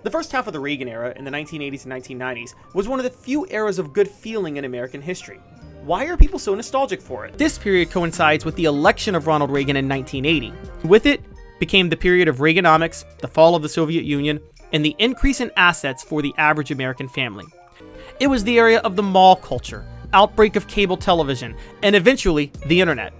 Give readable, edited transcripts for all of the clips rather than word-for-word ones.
The first half of the Reagan era in the 1980s and 1990s was one of the few eras of good feeling in American history. Why are people so nostalgic for it? This period coincides with the election of Ronald Reagan in 1980. With it became the period of Reaganomics, the fall of the Soviet Union, and the increase in assets for the average American family. It was the era of the mall culture, outbreak of cable television, and eventually the internet.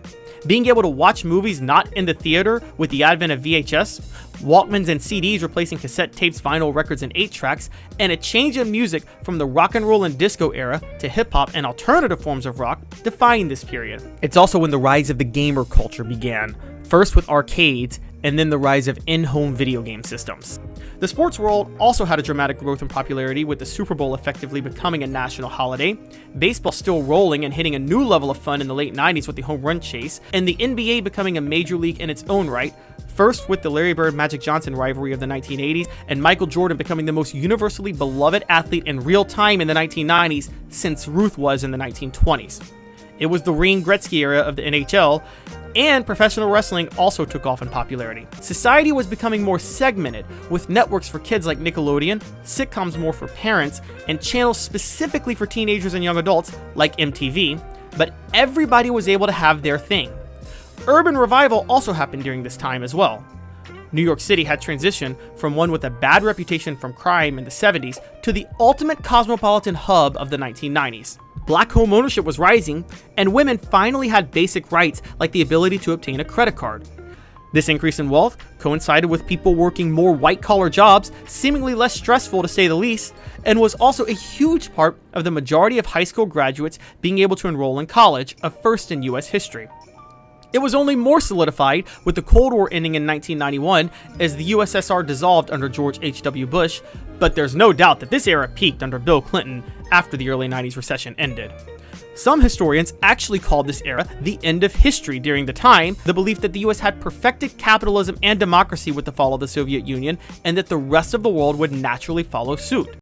Being able to watch movies not in the theater with the advent of VHS, Walkmans and CDs replacing cassette tapes, vinyl records, and 8-tracks, and a change in music from the rock and roll and disco era to hip-hop and alternative forms of rock defined this period. It's also when the rise of the gamer culture began, first with arcades, and then the rise of in-home video game systems. The sports world also had a dramatic growth in popularity, with the Super Bowl effectively becoming a national holiday, baseball still rolling and hitting a new level of fun in the late 90s with the home run chase, and the NBA becoming a major league in its own right, first with the Larry Bird-Magic Johnson rivalry of the 1980s, and Michael Jordan becoming the most universally beloved athlete in real time in the 1990s since Ruth was in the 1920s. It was the Wayne Gretzky era of the NHL, and professional wrestling also took off in popularity. Society was becoming more segmented, with networks for kids like Nickelodeon, sitcoms more for parents, and channels specifically for teenagers and young adults like MTV, but everybody was able to have their thing. Urban revival also happened during this time as well. New York City had transitioned from one with a bad reputation from crime in the 70s to the ultimate cosmopolitan hub of the 1990s. Black home ownership was rising, and women finally had basic rights like the ability to obtain a credit card. This increase in wealth coincided with people working more white-collar jobs, seemingly less stressful to say the least, and was also a huge part of the majority of high school graduates being able to enroll in college, a first in US history. It was only more solidified with the Cold War ending in 1991 as the USSR dissolved under George H.W. Bush, but there's no doubt that this era peaked under Bill Clinton after the early 90s recession ended. Some historians actually called this era the end of history during the time, the belief that the US had perfected capitalism and democracy with the fall of the Soviet Union, and that the rest of the world would naturally follow suit.